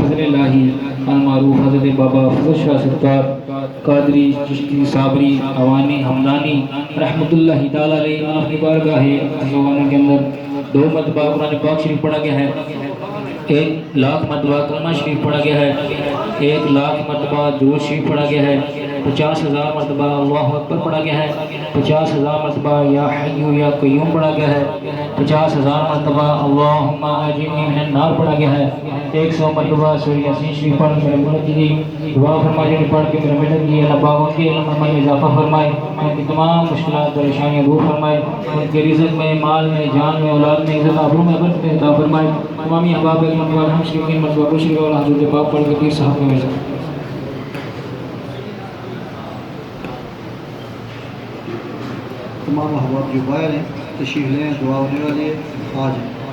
فضل اللہ المعروف حضرت بابا فضل شاہ ستار قادری چشتی صابری عوانی حمدانی رحمۃ اللہ تعالیٰ علیہ اپنی بارگاہ حضوانہ کے اندر 2 مرتبہ قرآن پاک شریف پڑھا گیا ہے، 1 لاکھ مرتبہ کلمہ شریف پڑھا گیا ہے، 1 لاکھ مرتبہ درود شریف پڑھا گیا ہے، 50,000 مرتبہ اللہ اکبر پڑھا گیا ہے، 50,000 مرتبہ یا حی یا قیوم پڑھا گیا ہے، 50,000 مرتبہ اللہم اجرنی من النار پڑھا گیا ہے، 100 مرتبہ سورہ یاسین شریف پڑھ کے مدد کی دعا فرمائے، جنہیں پڑھ کے میرے مدد کی اللہ پاک ان کے علم میں اضافہ فرمائے، ان کی تمام مشکلات پریشانیاں دور فرمائے، ان کے رزق میں، مال میں، جان میں، اولاد میں، عزت آبرو میں برکت عطا فرمائے۔ تمامی احباب اکرام والے ہم شریفین مرتبہ کو شریف اور حضور پاک پڑھ کے پیر صاحب میں مل تمام احباب جو باہر ہیں تشریف لیں، دعا ہونے والی ہے، آ جائیں۔